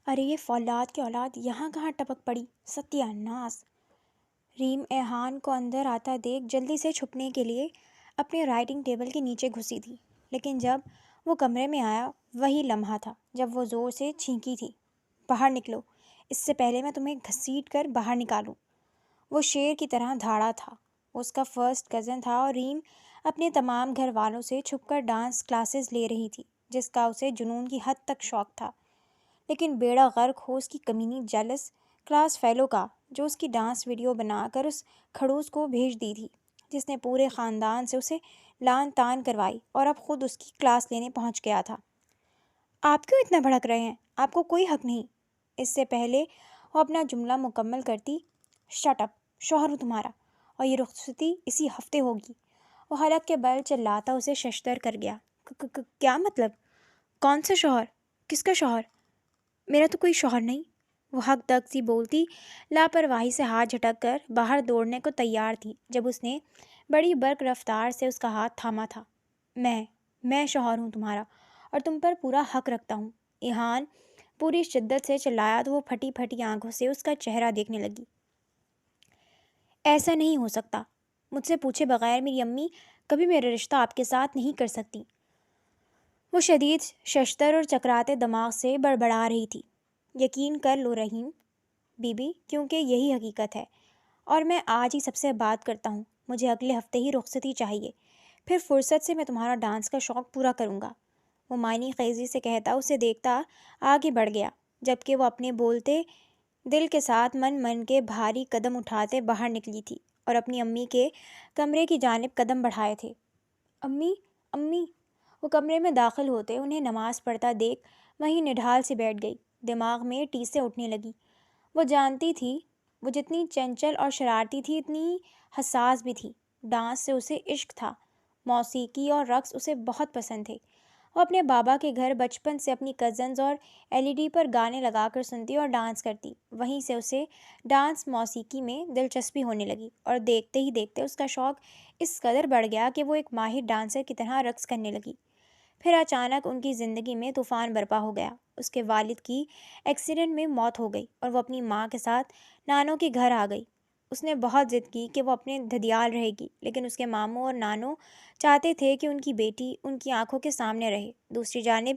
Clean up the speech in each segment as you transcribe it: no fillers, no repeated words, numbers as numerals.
ارے یہ فولاد کی اولاد یہاں کہاں ٹپک پڑی، ستیہ ناس! ریم ایہان کو اندر آتا دیکھ جلدی سے چھپنے کے لیے اپنے رائٹنگ ٹیبل کے نیچے گھسی تھی، لیکن جب وہ کمرے میں آیا وہی لمحہ تھا جب وہ زور سے چھینکی تھی، باہر نکلو، اس سے پہلے میں تمہیں گھسیٹ کر باہر نکالوں۔ وہ شیر کی طرح دھاڑا تھا۔ وہ اس کا فرسٹ کزن تھا اور ریم اپنے تمام گھر والوں سے چھپ کر ڈانس کلاسز لے رہی تھی، جس کا اسے جنون کی حد تک شوق تھا۔ لیکن بیڑا غرق ہو اس کی کمینی جیلس کلاس فیلو کا، جو اس کی ڈانس ویڈیو بنا کر اس کھڑوس کو بھیج دی تھی، جس نے پورے خاندان سے اسے لان تان کروائی اور اب خود اس کی کلاس لینے پہنچ گیا تھا۔ آپ کیوں اتنا بھڑک رہے ہیں؟ آپ کو کوئی حق نہیں۔ اس سے پہلے وہ اپنا جملہ مکمل کرتی، شٹ اپ، شوہر ہوں تمہارا، اور یہ رخصتی اسی ہفتے ہوگی۔ وہ حلق کے بل چلاتا اسے ششدر کر گیا۔ کیا مطلب؟ کون سا شوہر؟ کس کا شوہر؟ میرا تو کوئی شوہر نہیں۔ وہ حق تک سی بولتی لاپرواہی سے ہاتھ جھٹک کر باہر دوڑنے کو تیار تھی جب اس نے بڑی برق رفتار سے اس کا ہاتھ تھاما تھا۔ میں شوہر ہوں تمہارا اور تم پر پورا حق رکھتا ہوں، ایہان پوری شدت سے چلایا تو وہ پھٹی پھٹی آنکھوں سے اس کا چہرہ دیکھنے لگی۔ ایسا نہیں ہو سکتا، مجھ سے پوچھے بغیر میری امی کبھی میرا رشتہ آپ کے ساتھ نہیں کر سکتی۔ وہ شدید ششدر اور چکراتے دماغ سے بڑبڑا رہی تھی۔ یقین کر لو رحیم بی بی، کیونکہ یہی حقیقت ہے، اور میں آج ہی سب سے بات کرتا ہوں۔ مجھے اگلے ہفتے ہی رخصتی چاہیے، پھر فرصت سے میں تمہارا ڈانس کا شوق پورا کروں گا۔ وہ معنی خیزی سے کہتا اسے دیکھتا آگے بڑھ گیا، جبکہ وہ اپنے بولتے دل کے ساتھ من کے بھاری قدم اٹھاتے باہر نکلی تھی اور اپنی امی کے کمرے کی جانب قدم بڑھائے تھے۔ امی، امی! وہ کمرے میں داخل ہوتے انہیں نماز پڑھتا دیکھ وہیں نڈھال سے بیٹھ گئی، دماغ میں ٹیسیں اٹھنے لگی۔ وہ جانتی تھی وہ جتنی چنچل اور شرارتی تھی اتنی ہی حساس بھی تھی۔ ڈانس سے اسے عشق تھا، موسیقی اور رقص اسے بہت پسند تھے۔ وہ اپنے بابا کے گھر بچپن سے اپنی کزنز اور LED پر گانے لگا کر سنتی اور ڈانس کرتی، وہیں سے اسے ڈانس موسیقی میں دلچسپی ہونے لگی اور دیکھتے ہی دیکھتے اس کا شوق اس قدر بڑھ گیا کہ وہ ایک ماہر ڈانسر کی طرح رقص کرنے لگی۔ پھر اچانک ان کی زندگی میں طوفان برپا ہو گیا۔ اس کے والد کی ایکسیڈنٹ میں موت ہو گئی اور وہ اپنی ماں کے ساتھ نانوں کے گھر آ گئی۔ اس نے بہت ضد کی کہ وہ اپنے دھدیال رہے گی، لیکن اس کے ماموں اور نانوں چاہتے تھے کہ ان کی بیٹی ان کی آنکھوں کے سامنے رہے۔ دوسری جانب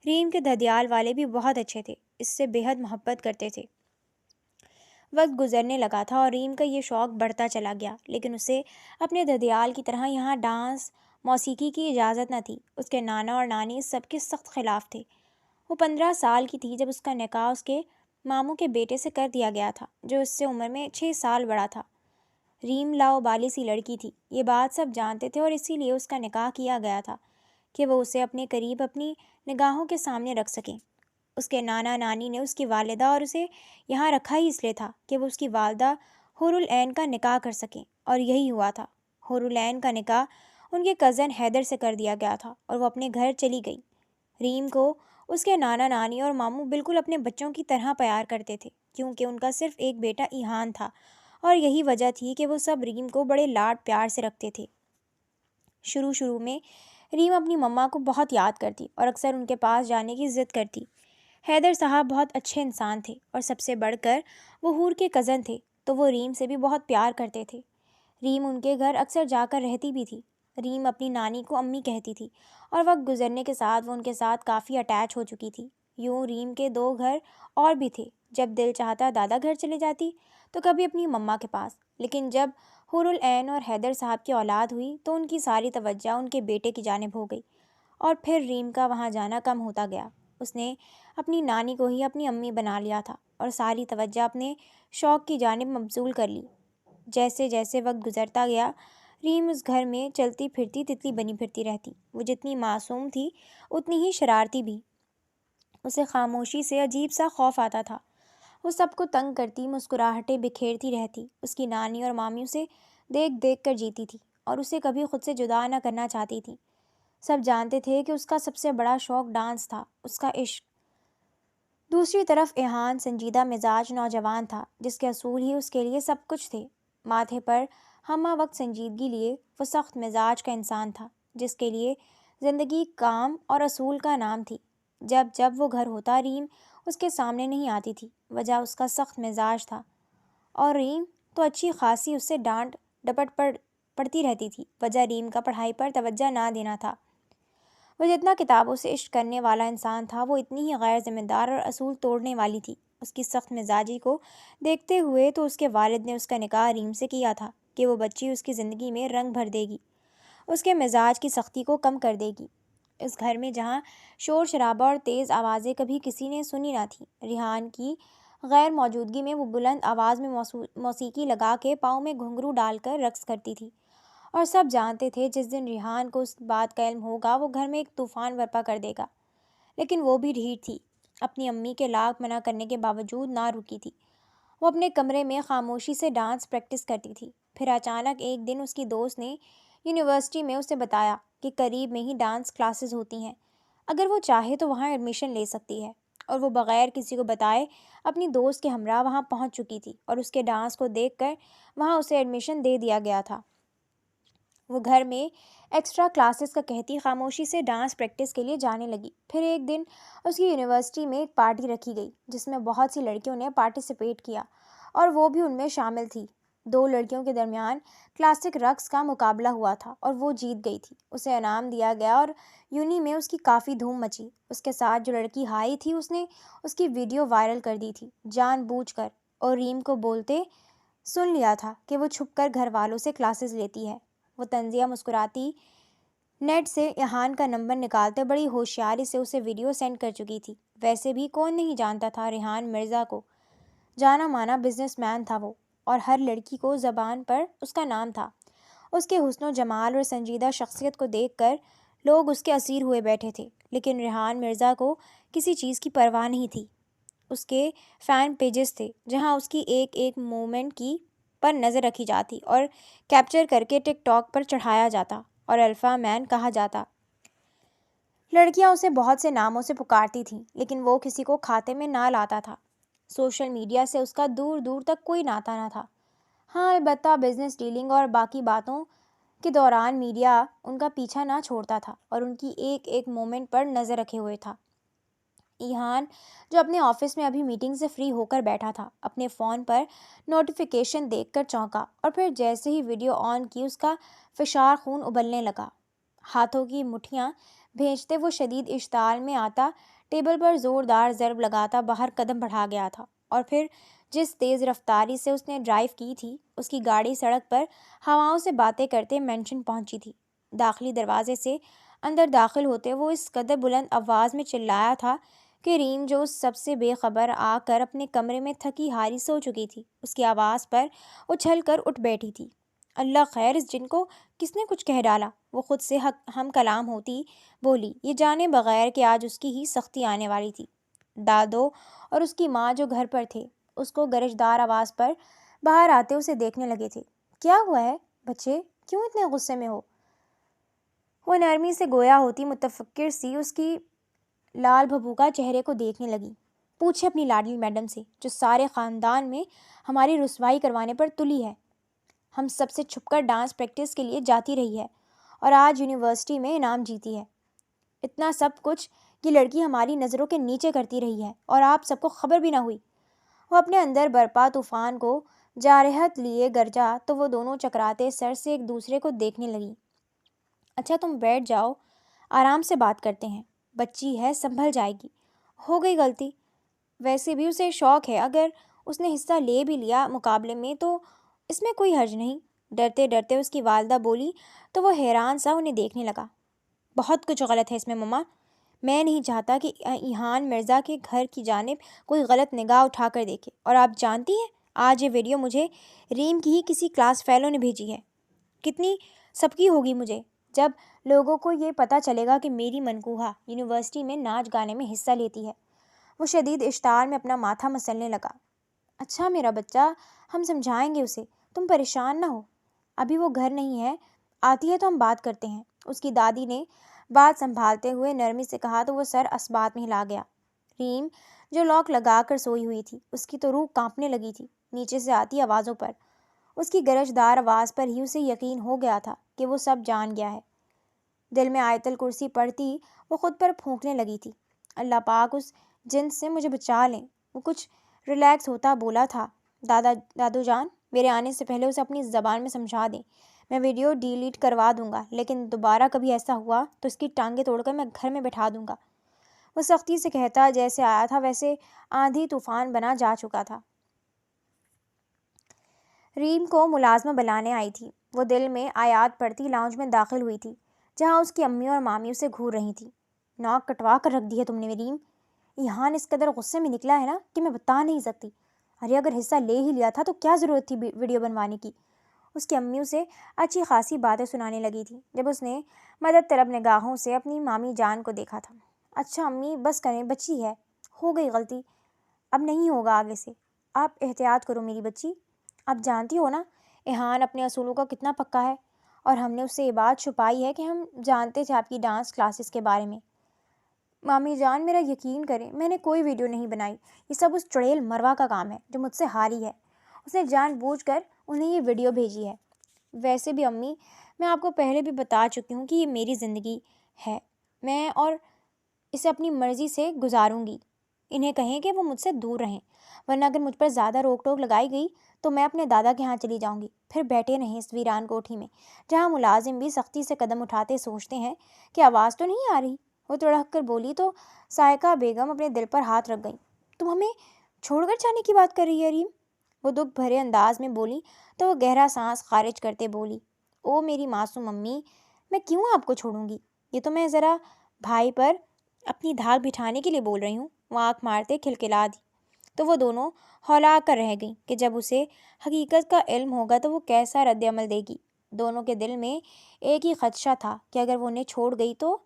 ریم کے دھدیال والے بھی بہت اچھے تھے، اس سے بے حد محبت کرتے تھے۔ وقت گزرنے لگا تھا اور ریم کا یہ شوق بڑھتا چلا گیا، لیکن اسے اپنے دھدیال کی طرح یہاں ڈانس موسیقی کی اجازت نہ تھی۔ اس کے نانا اور نانی اس سب کے سخت خلاف تھے۔ وہ 15 سال کی تھی جب اس کا نکاح اس کے ماموں کے بیٹے سے کر دیا گیا تھا، جو اس سے عمر میں 6 سال بڑا تھا۔ ریم لاؤبالی سی لڑکی تھی، یہ بات سب جانتے تھے، اور اسی لیے اس کا نکاح کیا گیا تھا کہ وہ اسے اپنے قریب اپنی نگاہوں کے سامنے رکھ سکیں۔ اس کے نانا نانی نے اس کی والدہ اور اسے یہاں رکھا ہی اس لیے تھا کہ وہ اس کی والدہ حور العین کا نکاح کر سکیں، اور یہی ہوا تھا۔ حور العین کا نکاح ان کے کزن حیدر سے کر دیا گیا تھا اور وہ اپنے گھر چلی گئی۔ ریم کو اس کے نانا نانی اور ماموں بالکل اپنے بچوں کی طرح پیار کرتے تھے، کیونکہ ان کا صرف ایک بیٹا ایہان تھا، اور یہی وجہ تھی کہ وہ سب ریم کو بڑے لاڈ پیار سے رکھتے تھے۔ شروع میں ریم اپنی مما کو بہت یاد کرتی اور اکثر ان کے پاس جانے کی ضد کرتی۔ حیدر صاحب بہت اچھے انسان تھے اور سب سے بڑھ کر وہ حور کے کزن تھے، تو وہ ریم سے بھی بہت پیار کرتے تھے۔ ریم ان کے گھر اکثر جا کر رہتی بھی تھی۔ ریم اپنی نانی کو امی کہتی تھی اور وقت گزرنے کے ساتھ وہ ان کے ساتھ کافی اٹیچ ہو چکی تھی۔ یوں ریم کے 2 گھر اور بھی تھے، جب دل چاہتا دادا گھر چلے جاتی تو کبھی اپنی مما کے پاس، لیکن جب حور العین اور حیدر صاحب کی اولاد ہوئی تو ان کی ساری توجہ ان کے بیٹے کی جانب ہو گئی، اور پھر ریم کا وہاں جانا کم ہوتا گیا۔ اس نے اپنی نانی کو ہی اپنی امی بنا لیا تھا اور ساری توجہ اپنے شوق کی جانب مبذول کر لی۔ جیسے جیسے وقت گزرتا گیا ریم اس گھر میں چلتی پھرتی تتلی بنی پھرتی رہتی۔ وہ جتنی معصوم تھی اتنی ہی شرارتی بھی۔ اسے خاموشی سے عجیب سا خوف آتا تھا۔ وہ سب کو تنگ کرتی، مسکراہٹیں بکھیرتی رہتی۔ اس کی نانی اور مامی اسے دیکھ دیکھ کر جیتی تھی اور اسے کبھی خود سے جدا نہ کرنا چاہتی تھی۔ سب جانتے تھے کہ اس کا سب سے بڑا شوق ڈانس تھا، اس کا عشق۔ دوسری طرف ایہان سنجیدہ مزاج نوجوان تھا، جس کے اصول ہی اس کے لیے سب کچھ تھے۔ ماتھے پر ہمہ وقت سنجیدگی لیے وہ سخت مزاج کا انسان تھا، جس کے لیے زندگی کام اور اصول کا نام تھی۔ جب جب وہ گھر ہوتا ریم اس کے سامنے نہیں آتی تھی۔ وجہ اس کا سخت مزاج تھا، اور ریم تو اچھی خاصی اس سے ڈانٹ ڈپٹ پڑتی رہتی تھی۔ وجہ ریم کا پڑھائی پر توجہ نہ دینا تھا۔ وہ جتنا کتابوں سے عشق کرنے والا انسان تھا، وہ اتنی ہی غیر ذمہ دار اور اصول توڑنے والی تھی۔ اس کی سخت مزاجی کو دیکھتے ہوئے تو اس کے والد نے اس کا نکاح ریم سے کیا تھا کہ وہ بچی اس کی زندگی میں رنگ بھر دے گی، اس کے مزاج کی سختی کو کم کر دے گی۔ اس گھر میں جہاں شور شرابہ اور تیز آوازیں کبھی کسی نے سنی نہ تھیں، ریحان کی غیر موجودگی میں وہ بلند آواز میں موسیقی لگا کے پاؤں میں گھنگرو ڈال کر رقص کرتی تھی، اور سب جانتے تھے جس دن ریحان کو اس بات کا علم ہوگا وہ گھر میں ایک طوفان برپا کر دے گا۔ لیکن وہ بھی ڈھیٹ تھی، اپنی امی کے لاکھ منع کرنے کے باوجود نہ رکی تھی۔ وہ اپنے کمرے میں خاموشی سے ڈانس پریکٹس کرتی تھی۔ پھر اچانک ایک دن اس کی دوست نے یونیورسٹی میں اسے بتایا کہ قریب میں ہی ڈانس کلاسز ہوتی ہیں، اگر وہ چاہے تو وہاں ایڈمیشن لے سکتی ہے، اور وہ بغیر کسی کو بتائے اپنی دوست کے ہمراہ وہاں پہنچ چکی تھی، اور اس کے ڈانس کو دیکھ کر وہاں اسے ایڈمیشن دے دیا گیا تھا۔ وہ گھر میں ایکسٹرا کلاسز کا کہتی خاموشی سے ڈانس پریکٹس کے لیے جانے لگی۔ پھر ایک دن اس کی یونیورسٹی میں ایک پارٹی رکھی گئی جس میں بہت سی لڑکیوں نے پارٹیسپیٹ کیا، اور وہ بھی ان میں شامل تھی۔ دو لڑکیوں کے درمیان کلاسک رقص کا مقابلہ ہوا تھا، اور وہ جیت گئی تھی۔ اسے انعام دیا گیا اور یونی میں اس کی کافی دھوم مچی۔ اس کے ساتھ جو لڑکی ہائی تھی اس نے اس کی ویڈیو وائرل کر دی تھی جان بوجھ کر، اور ریم کو بولتے سن لیا تھا کہ وہ چھپ کر گھر والوں سے کلاسز لیتی ہے۔ وہ تنزیہ مسکراتی نیٹ سے ریحان کا نمبر نکالتے بڑی ہوشیاری سے اسے ویڈیو سینڈ کر چکی تھی۔ ویسے بھی کون نہیں جانتا تھا ریحان مرزا کو، جانا مانا بزنس مین تھا وہ، اور ہر لڑکی کو زبان پر اس کا نام تھا۔ اس کے حسن و جمال اور سنجیدہ شخصیت کو دیکھ کر لوگ اس کے اسیر ہوئے بیٹھے تھے، لیکن ریحان مرزا کو کسی چیز کی پرواہ نہیں تھی۔ اس کے فین پیجز تھے جہاں اس کی ایک ایک مومنٹ کی پر نظر رکھی جاتی اور کیپچر کر کے ٹک ٹاک پر چڑھایا جاتا اور الفا مین کہا جاتا۔ لڑکیاں اسے بہت سے ناموں سے پکارتی تھیں، لیکن وہ کسی کو کھاتے میں نہ لاتا تھا۔ سوشل میڈیا سے اس کا دور دور تک کوئی ناتا نہ تھا۔ ہاں، البتہ بزنس ڈیلنگ اور باقی باتوں کے دوران میڈیا ان کا پیچھا نہ چھوڑتا تھا اور ان کی ایک ایک مومنٹ پر نظر رکھے ہوئے تھا۔ ریحان جو اپنے آفس میں ابھی میٹنگ سے فری ہو کر بیٹھا تھا، اپنے فون پر نوٹیفیکیشن دیکھ کر چونکا، اور پھر جیسے ہی ویڈیو آن کی اس کا فشار خون ابلنے لگا۔ ہاتھوں کی مٹھیاں بھیجتے وہ شدید اشتعال میں آتا ٹیبل پر زوردار ضرب لگاتا باہر قدم بڑھا گیا تھا، اور پھر جس تیز رفتاری سے اس نے ڈرائیو کی تھی اس کی گاڑی سڑک پر ہواؤں سے باتیں کرتے مینشن پہنچی تھی۔ داخلی دروازے سے اندر داخل ہوتے وہ اس قدر بلند آواز میں چلایا تھا کہ ریم جو اس سب سے بے خبر آ کر اپنے کمرے میں تھکی ہاری سو چکی تھی، اس کی آواز پر اچھل کر اٹھ بیٹھی تھی۔ اللہ خیر، اس جن کو کس نے کچھ کہہ ڈالا؟ وہ خود سے ہم کلام ہوتی بولی، یہ جانے بغیر کہ آج اس کی ہی سختی آنے والی تھی۔ دادو اور اس کی ماں جو گھر پر تھے اس کو گرجدار آواز پر باہر آتے اسے دیکھنے لگے تھے۔ کیا ہوا ہے بچے، کیوں اتنے غصے میں ہو؟ وہ نرمی سے گویا ہوتی متفکر سی اس کی لال بھبوکا چہرے کو دیکھنے لگی۔ پوچھے اپنی لاڈلی میڈم سے جو سارے خاندان میں ہماری رسوائی کروانے پر تلی ہے، ہم سب سے چھپ کر ڈانس پریکٹس کے لیے جاتی رہی ہے اور آج یونیورسٹی میں انعام جیتی ہے۔ اتنا سب کچھ یہ لڑکی ہماری نظروں کے نیچے کرتی رہی ہے اور آپ سب کو خبر بھی نہ ہوئی۔ وہ اپنے اندر برپا طوفان کو جارحیت لیے گرجا تو وہ دونوں چکراتے سر سے ایک دوسرے کو دیکھنے لگی۔ اچھا تم بیٹھ جاؤ، آرام سے بات کرتے ہیں، بچی ہے سنبھل جائے گی، ہو گئی غلطی، ویسے بھی اسے شوق ہے، اگر اس نے حصہ لے بھی لیا مقابلے میں تو اس میں کوئی حرج نہیں۔ ڈرتے ڈرتے اس کی والدہ بولی تو وہ حیران سا انہیں دیکھنے لگا۔ بہت کچھ غلط ہے اس میں مما، میں نہیں چاہتا کہ ریحان مرزا کے گھر کی جانب کوئی غلط نگاہ اٹھا کر دیکھے، اور آپ جانتی ہیں آج یہ ویڈیو مجھے ریم کی ہی کسی کلاس فیلو نے بھیجی ہے۔ کتنی سبکی ہوگی مجھے جب لوگوں کو یہ پتہ چلے گا کہ میری منکوہا یونیورسٹی میں ناچ گانے میں حصہ لیتی ہے۔ وہ شدید اشتعال میں اپنا ماتھا مسلنے لگا۔ اچھا میرا بچہ، ہم سمجھائیں گے اسے، تم پریشان نہ ہو، ابھی وہ گھر نہیں ہے، آتی ہے تو ہم بات کرتے ہیں، اس کی دادی نے بات سنبھالتے ہوئے نرمی سے کہا تو وہ سر اسبات میں ہلا گیا۔ ریم جو لاک لگا کر سوئی ہوئی تھی اس کی تو روح کانپنے لگی تھی نیچے سے آتی آوازوں پر۔ اس کی گرجدار آواز پر ہی اسے یقین ہو گیا تھا کہ وہ سب جان گیا ہے۔ دل میں آیت الکرسی پڑھتی وہ خود پر پھونکنے لگی تھی، اللہ پاک اس جن سے مجھے بچا لیں۔ وہ کچھ ریلیکس ہوتا بولا تھا، دادو جان میرے آنے سے پہلے اسے اپنی زبان میں سمجھا دیں، میں ویڈیو ڈیلیٹ کروا دوں گا، لیکن دوبارہ کبھی ایسا ہوا تو اس کی ٹانگیں توڑ کر میں گھر میں بٹھا دوں گا۔ وہ سختی سے کہتا جیسے آیا تھا ویسے آندھی طوفان بنا جا چکا تھا۔ ریم کو ملازمہ بلانے آئی تھی۔ وہ دل میں آیات پڑھتی لاؤنج میں داخل ہوئی تھی، جہاں اس کی امی اور مامی اسے گھور رہی تھیں۔ ناک کٹوا کر رکھ دی ہے تم نے ریم۔ ایہان اس قدر غصے میں نکلا ہے نا کہ میں بتا نہیں سکتی۔ ارے اگر حصہ لے ہی لیا تھا تو کیا ضرورت تھی ویڈیو بنوانے کی؟ اس کی امی اسے اچھی خاصی باتیں سنانے لگی تھی جب اس نے مدد طلب نگاہوں سے اپنی مامی جان کو دیکھا تھا۔ اچھا امی بس کریں، بچی ہے، ہو گئی غلطی، اب نہیں ہوگا آگے سے، آپ احتیاط کرو میری بچی۔ آپ جانتی ہو نا ایہان اپنے اصولوں کا کتنا پکا ہے، اور ہم نے اس سے یہ بات چھپائی ہے کہ ہم جانتے تھے آپ کی ڈانس کلاسز کے بارے میں۔ مامی جان میرا یقین کریں، میں نے کوئی ویڈیو نہیں بنائی، یہ سب اس چڑیل مروا کا کام ہے جو مجھ سے ہاری ہے۔ اس نے جان بوجھ کر انہیں یہ ویڈیو بھیجی ہے۔ ویسے بھی امی میں آپ کو پہلے بھی بتا چکی ہوں کہ یہ میری زندگی ہے، میں اور اسے اپنی مرضی سے گزاروں گی۔ انہیں کہیں کہ وہ مجھ سے دور رہیں، ورنہ اگر مجھ پر زیادہ روک ٹوک لگائی گئی تو میں اپنے دادا کے ہاں چلی جاؤں گی۔ پھر بیٹھے رہیں اس ویران کوٹھی میں جہاں ملازم بھی سختی سے قدم اٹھاتے سوچتے ہیں کہ آواز تو نہیں آ رہی۔ وہ تڑک کر بولی تو سائقہ بیگم اپنے دل پر ہاتھ رکھ گئیں۔ تم ہمیں چھوڑ کر جانے کی بات کر رہی ہے ریم؟ وہ دکھ بھرے انداز میں بولی تو وہ گہرا سانس خارج کرتے بولی، او میری معصوم امی، میں کیوں آپ کو چھوڑوں گی؟ یہ تو میں ذرا بھائی پر اپنی دھاک بٹھانے کے لیے بول رہی ہوں۔ وہ آنکھ مارتے کھلکھلا دی تو وہ دونوں ہلا کر رہ گئیں کہ جب اسے حقیقت کا علم ہوگا تو وہ کیسا رد عمل دے گی۔ دونوں کے دل میں ایک ہی خدشہ تھا کہ اگر وہ انہیں چھوڑ گئی تو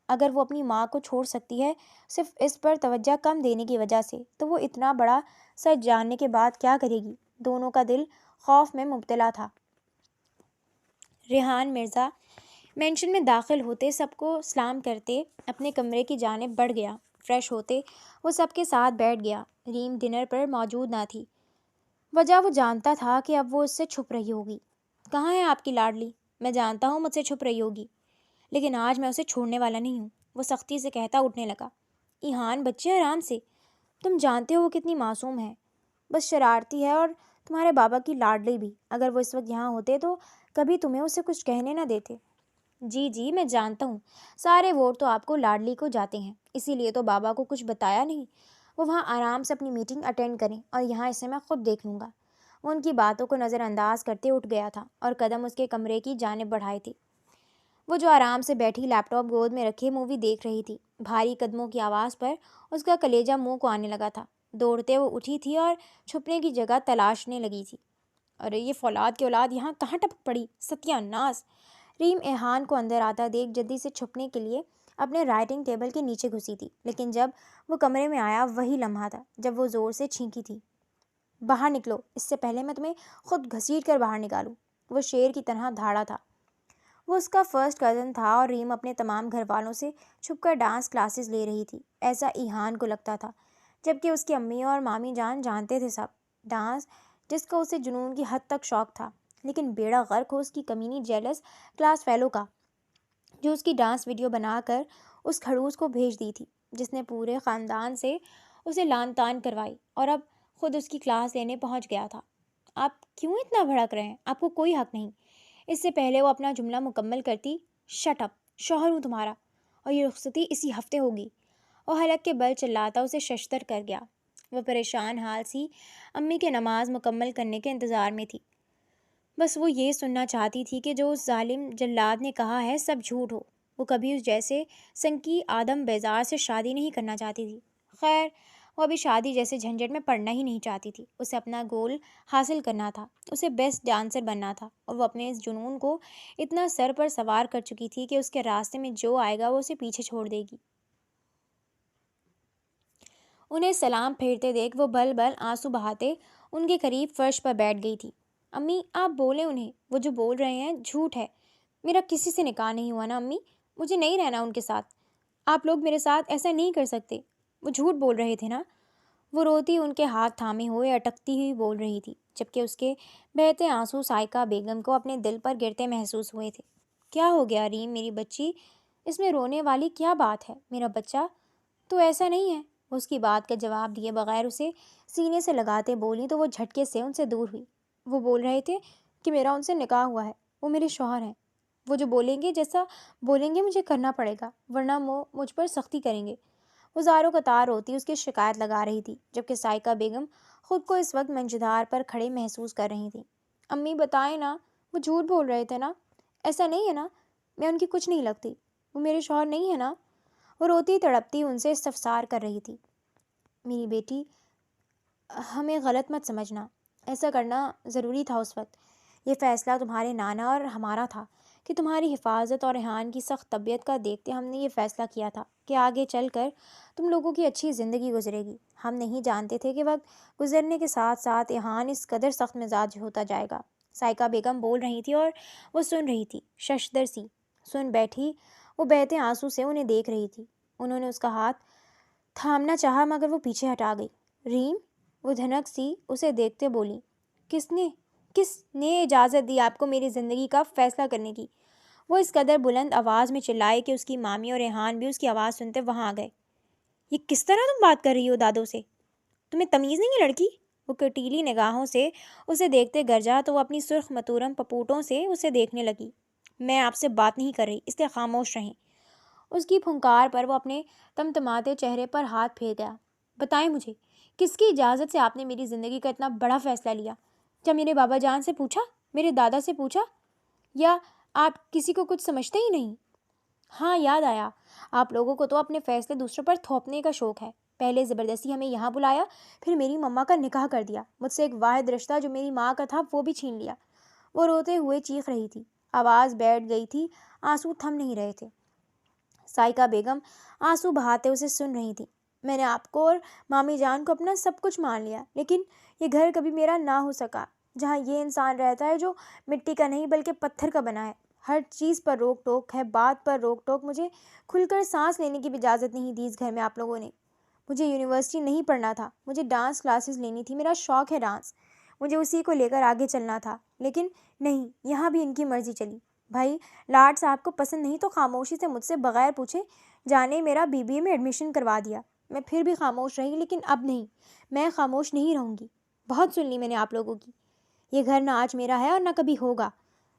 اگر وہ اپنی ماں کو چھوڑ سکتی ہے صرف اس پر توجہ کم دینے کی وجہ سے، تو وہ اتنا بڑا سچ جاننے کے بعد کیا کرے گی؟ دونوں کا دل خوف میں مبتلا تھا۔ ریحان مرزا مینشن میں داخل ہوتے سب کو سلام کرتے اپنے کمرے کی جانب بڑھ گیا۔ فریش ہوتے وہ سب کے ساتھ بیٹھ گیا۔ ریم ڈنر پر موجود نہ تھی، وجہ وہ جانتا تھا کہ اب وہ اس سے چھپ رہی ہوگی۔ کہاں ہے آپ کی لاڈلی؟ میں جانتا ہوں مجھ سے چھپ رہی ہوگی، لیکن آج میں اسے چھوڑنے والا نہیں ہوں، وہ سختی سے کہتا اٹھنے لگا۔ ایہان بچے آرام سے، تم جانتے ہو کتنی معصوم ہے، بس شرارتی ہے، اور تمہارے بابا کی لاڈلی بھی، اگر وہ اس وقت یہاں ہوتے تو کبھی تمہیں اسے کچھ کہنے نہ دیتے۔ جی میں جانتا ہوں، سارے ووٹ تو آپ کو لاڈلی کو جاتے ہیں، اسی لیے تو بابا کو کچھ بتایا نہیں، وہ وہاں آرام سے اپنی میٹنگ اٹینڈ کریں اور یہاں اسے میں خود دیکھ لوں گا۔ وہ ان کی باتوں کو نظر انداز کرتے اٹھ گیا تھا اور قدم اس کے کمرے کی جانب بڑھائے تھے۔ وہ جو آرام سے بیٹھی لیپ ٹاپ گود میں رکھے مووی دیکھ رہی تھی، بھاری قدموں کی آواز پر اس کا کلیجہ منہ کو آنے لگا تھا۔ دوڑتے وہ اٹھی تھی اور چھپنے کی جگہ تلاشنے لگی تھی۔ ارے یہ فولاد کی اولاد یہاں کہاں ٹپک پڑی، ستیہ ناس! ریم ایہان کو اندر آتا دیکھ جلدی سے چھپنے کے لیے اپنے رائٹنگ ٹیبل کے نیچے گھسی تھی، لیکن جب وہ کمرے میں آیا وہی لمحہ تھا جب وہ زور سے چھینکی تھی، باہر نکلو، اس سے پہلے میں تمہیں خود گھسیٹ کر باہر نکالوں۔ وہ شیر کی طرح دھاڑا تھا۔ وہ اس کا فرسٹ کزن تھا اور ریم اپنے تمام گھر والوں سے چھپ کر ڈانس کلاسز لے رہی تھی، ایسا ایہان کو لگتا تھا، جبکہ اس کی امی اور مامی جان جانتے تھے سب ڈانس، جس کا اسے جنون کی حد تک شوق تھا، لیکن بیڑا غرق ہو اس کی کمینی جیلس کلاس فیلو کا، جو اس کی ڈانس ویڈیو بنا کر اس کھڑوس کو بھیج دی تھی، جس نے پورے خاندان سے اسے لان تان کروائی اور اب خود اس کی کلاس لینے پہنچ گیا تھا۔ آپ کیوں اتنا بھڑک رہے ہیں؟ آپ کو کوئی حق نہیں۔ اس سے پہلے وہ اپنا جملہ مکمل کرتی، شٹ اپ، شوہر ہوں تمہارا، اور یہ رخصتی اسی ہفتے ہوگی۔ وہ حلق کے بل چلاتا اسے ششتر کر گیا۔ وہ پریشان حال سی امی کے نماز مکمل کرنے کے انتظار میں تھی، بس وہ یہ سننا چاہتی تھی کہ جو اس ظالم جلاد نے کہا ہے سب جھوٹ ہو۔ وہ کبھی اس جیسے سنکی آدم بیزار سے شادی نہیں کرنا چاہتی تھی۔ خیر وہ ابھی شادی جیسے جھنجٹ میں پڑنا ہی نہیں چاہتی تھی۔ اسے اپنا گول حاصل کرنا تھا، اسے بیسٹ ڈانسر بننا تھا، اور وہ اپنے اس جنون کو اتنا سر پر سوار کر چکی تھی کہ اس کے راستے میں جو آئے گا وہ اسے پیچھے چھوڑ دے گی۔ انہیں سلام پھیرتے دیکھ وہ بل بل آنسو بہاتے ان کے قریب فرش پر بیٹھ گئی تھی۔ امی آپ بولیں انہیں، وہ جو بول رہے ہیں جھوٹ ہے، میرا کسی سے نکاح نہیں ہوا نا امی، مجھے نہیں رہنا ان کے ساتھ، آپ لوگ میرے ساتھ ایسا نہیں کر سکتے، وہ جھوٹ بول رہے تھے نا۔ وہ روتی ان کے ہاتھ تھامے ہوئے اٹکتی ہوئی بول رہی تھی، جبکہ اس کے بہتے آنسو سائقہ بیگم کو اپنے دل پر گرتے محسوس ہوئے تھے۔ کیا ہو گیا ریم میری بچی، اس میں رونے والی کیا بات ہے؟ میرا بچہ تو ایسا نہیں ہے، اس کی بات کا جواب دیے بغیر اسے سینے سے لگاتے بولی تو وہ جھٹکے سے ان سے دور ہوئی۔ وہ بول رہے تھے کہ میرا ان سے نکاح ہوا ہے، وہ میرے شوہر ہیں، وہ جو بولیں گے جیسا بولیں گے مجھے کرنا پڑے گا، ورنہ وہ مجھ پر سختی کریں گے۔ وہ زاروں قطار روتی اس کی شکایت لگا رہی تھی، جبکہ سائقہ بیگم خود کو اس وقت منجدار پر کھڑے محسوس کر رہی تھیں۔ امی بتائیں نا، وہ جھوٹ بول رہے تھے نا، ایسا نہیں ہے نا، میں ان کی کچھ نہیں لگتی، وہ میرے شوہر نہیں ہے نا۔ وہ روتی تڑپتی ان سے استفسار کر رہی تھی۔ میری بیٹی، ہمیں غلط مت سمجھنا، ایسا کرنا ضروری تھا اس وقت۔ یہ فیصلہ تمہارے نانا اور ہمارا تھا کہ تمہاری حفاظت اور ریحان کی سخت طبیعت کا دیکھتے ہم نے یہ فیصلہ کیا تھا کہ آگے چل کر تم لوگوں کی اچھی زندگی گزرے گی۔ ہم نہیں جانتے تھے کہ وقت گزرنے کے ساتھ ساتھ ریحان اس قدر سخت مزاج ہوتا جائے گا۔ سائقہ بیگم بول رہی تھی اور وہ سن رہی تھی، ششدر سی سن بیٹھی۔ وہ بہتے آنسو سے انہیں دیکھ رہی تھی۔ انہوں نے اس کا ہاتھ تھامنا چاہا مگر وہ پیچھے ہٹا گئی۔ ریم، وہ دھنک سی اسے دیکھتے بولی، کس نے اجازت دی آپ کو میری زندگی کا فیصلہ کرنے کی؟ وہ اس قدر بلند آواز میں چلائی کہ اس کی مامی اور ریحان بھی اس کی آواز سنتے وہاں آ گئے۔ یہ کس طرح تم بات کر رہی ہو دادو سے؟ تمہیں تمیز نہیں ہے لڑکی؟ وہ کٹیلی نگاہوں سے اسے دیکھتے گرجا تو وہ اپنی سرخ متورم پپوٹوں سے اسے دیکھنے لگی۔ میں آپ سے بات نہیں کر رہی، اس لیے خاموش رہیں۔ اس کی پھنکار پر وہ اپنے تمتماتے چہرے پر ہاتھ پھیر گیا۔ بتائیں مجھے، کس کی اجازت سے آپ نے میری زندگی کا اتنا بڑا فیصلہ لیا؟ کیا میرے بابا جان سے پوچھا؟ میرے دادا سے پوچھا؟ یا آپ کسی کو کچھ سمجھتے ہی نہیں؟ ہاں، یاد آیا، آپ لوگوں کو تو اپنے فیصلے دوسروں پر تھوپنے کا شوق ہے۔ پہلے زبردستی ہمیں یہاں بلایا، پھر میری مما کا نکاح کر دیا، مجھ سے ایک واحد رشتہ جو میری ماں کا تھا وہ بھی چھین لیا۔ وہ روتے ہوئے چیخ رہی تھی، آواز بیٹھ گئی تھی، آنسو تھم نہیں رہے تھے۔ سائقہ بیگم آنسو بہاتے اسے سن رہی تھی۔ میں نے آپ کو اور مامی جان کو اپنا سب کچھ مان لیا، لیکن یہ گھر کبھی میرا نہ ہو سکا جہاں یہ انسان رہتا ہے جو مٹی کا نہیں بلکہ پتھر کا بنا ہے۔ ہر چیز پر روک ٹوک ہے، بات پر روک ٹوک۔ مجھے کھل کر سانس لینے کی بھی اجازت نہیں دی اس گھر میں آپ لوگوں نے۔ مجھے یونیورسٹی نہیں پڑھنا تھا، مجھے ڈانس کلاسز لینی تھی، میرا شوق ہے ڈانس، مجھے اسی کو لے کر آگے چلنا تھا، لیکن نہیں، یہاں بھی ان کی مرضی چلی۔ بھائی لاڈ صاحب کو پسند نہیں تو خاموشی سے مجھ سے بغیر پوچھے جانے میرا BBA میں ایڈمیشن کروا دیا۔ میں پھر بھی خاموش رہی، لیکن اب نہیں، میں خاموش نہیں رہوں گی۔ بہت سن لی میں نے آپ لوگوں کی۔ یہ گھر نہ آج میرا ہے اور نہ کبھی ہوگا۔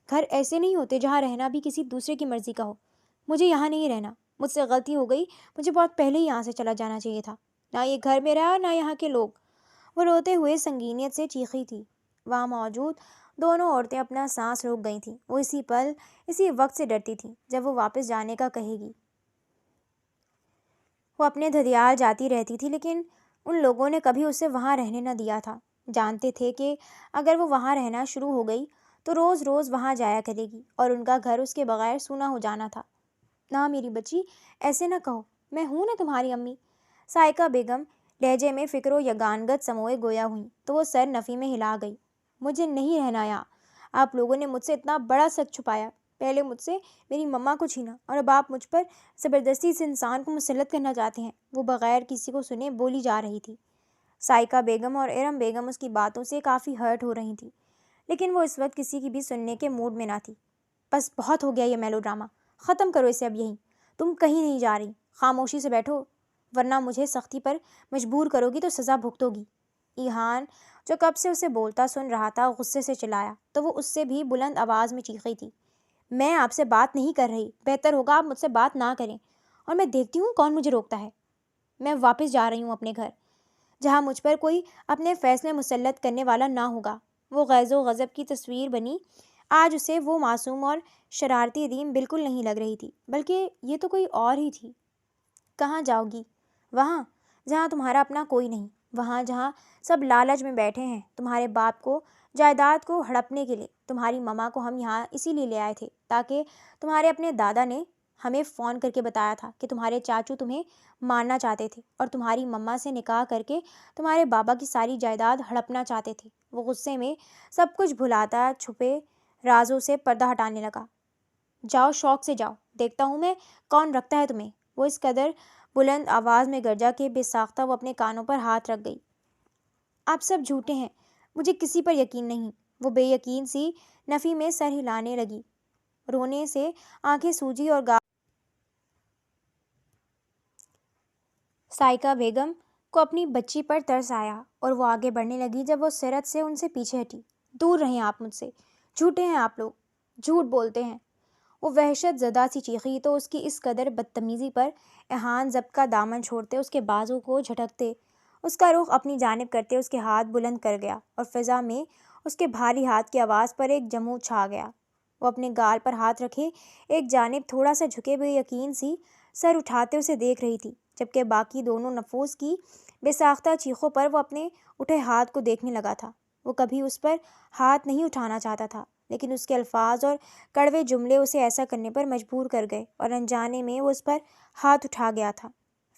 گھر ایسے نہیں ہوتے جہاں رہنا بھی کسی دوسرے کی مرضی کا ہو۔ مجھے یہاں نہیں رہنا، مجھ سے غلطی ہو گئی، مجھے بہت پہلے ہی یہاں سے چلا جانا چاہیے تھا۔ نہ یہ گھر میرا ہے اور نہ یہاں کے لوگ۔ وہ روتے ہوئے سنگینیت سے چیخی تھی۔ وہاں موجود دونوں عورتیں اپنا سانس روک گئی تھیں۔ وہ اسی پل، اسی وقت سے ڈرتی تھیں جب وہ واپس جانے کا کہے گی۔ وہ اپنے دھدیال جاتی رہتی تھی، لیکن ان لوگوں نے کبھی اسے وہاں رہنے نہ دیا تھا۔ جانتے تھے کہ اگر وہ وہاں رہنا شروع ہو گئی تو روز روز وہاں جایا کرے گی اور ان کا گھر اس کے بغیر سونا ہو جانا تھا۔ نہ میری بچی، ایسے نہ کہو، میں ہوں نا تمہاری امی۔ سائقہ بیگم لہجے میں فکر و یگانگت سموئے گویا ہوئیں تو وہ سر نفی میں ہلا گئی۔ مجھے نہیں رہنا یہاں۔ آپ لوگوں نے مجھ سے اتنا بڑا سچ چھپایا، پہلے مجھ سے میری مما کو چھینا اور اب آپ مجھ پر زبردستی اس انسان کو مسلط کرنا چاہتے ہیں۔ وہ بغیر کسی کو سنے بولی جا رہی تھی۔ سائقہ بیگم اور ارم بیگم اس کی باتوں سے کافی ہرٹ ہو رہی تھیں، لیکن وہ اس وقت کسی کی بھی سننے کے موڈ میں نہ تھی۔ بس بہت ہو گیا یہ میلو ڈرامہ، ختم کرو اسے اب یہیں۔ تم کہیں نہیں جا رہی، خاموشی سے بیٹھو، ورنہ مجھے سختی پر مجبور کرو گی تو سزا بھگتو گی۔ ایحان جو کب سے اسے بولتا سن رہا تھا غصے سے چلایا تو وہ اس سے بھی بلند آواز میں چیخی تھی، میں آپ سے بات نہیں کر رہی، بہتر ہوگا آپ مجھ سے بات نہ کریں، اور میں دیکھتی ہوں کون مجھے روکتا ہے۔ میں واپس جا رہی ہوں اپنے گھر، جہاں مجھ پر کوئی اپنے فیصلے مسلط کرنے والا نہ ہوگا۔ وہ غیظ و غضب کی تصویر بنی۔ آج اسے وہ معصوم اور شرارتی ریم بالکل نہیں لگ رہی تھی، بلکہ یہ تو کوئی اور ہی تھی۔ کہاں جاؤ گی؟ وہاں جہاں تمہارا اپنا کوئی نہیں، وہاں جہاں سب لالچ میں بیٹھے ہیں تمہارے باپ کو جائیداد کو ہڑپنے کے لیے۔ تمہاری مما کو ہم یہاں اسی لیے لے آئے تھے تاکہ تمہارے اپنے دادا نے ہمیں فون کر کے بتایا تھا کہ تمہارے چاچو تمہیں مارنا چاہتے تھے اور تمہاری مما سے نکاح کر کے تمہارے بابا کی ساری جائیداد ہڑپنا چاہتے تھے۔ وہ غصے میں سب کچھ بھلاتا چھپے رازوں سے پردہ ہٹانے لگا۔ جاؤ، شوق سے جاؤ، دیکھتا ہوں میں کون رکھتا ہے تمہیں۔ وہ اس قدر بلند آواز میں گرجا کہ بے ساختہ وہ اپنے کانوں پر ہاتھ رکھ گئی۔ آپ سب جھوٹے ہیں، مجھے کسی پر یقین نہیں۔ وہ بے یقین سی نفی میں سر ہلانے لگی، رونے سے آنکھیں سوجی اور سائقہ بیگم کو اپنی بچی پر ترس آیا اور وہ آگے بڑھنے لگی جب وہ سرت سے ان سے پیچھے ہٹی۔ دور رہیں آپ مجھ سے، جھوٹے ہیں آپ لوگ، جھوٹ بولتے ہیں۔ وہ وحشت زدہ سی چیخی تو اس کی اس قدر بدتمیزی پر ایہان ضبط کا دامن چھوڑتے، اس کے بازو کو جھٹکتے، اس کا رخ اپنی جانب کرتے اس کے ہاتھ بلند کر گیا اور فضا میں اس کے بھاری ہاتھ کی آواز پر ایک جمود چھا گیا۔ وہ اپنے گال پر ہاتھ رکھے ایک جانب تھوڑا سا جھکے ہوئے یقین سی سر اٹھاتے اسے دیکھ رہی تھی، جبکہ باقی دونوں نفوس کی بے ساختہ چیخوں پر وہ اپنے اٹھے ہاتھ کو دیکھنے لگا تھا۔ وہ کبھی اس پر ہاتھ نہیں اٹھانا چاہتا تھا، لیکن اس کے الفاظ اور کڑوے جملے اسے ایسا کرنے پر مجبور کر گئے اور انجانے میں وہ اس پر ہاتھ اٹھا گیا تھا۔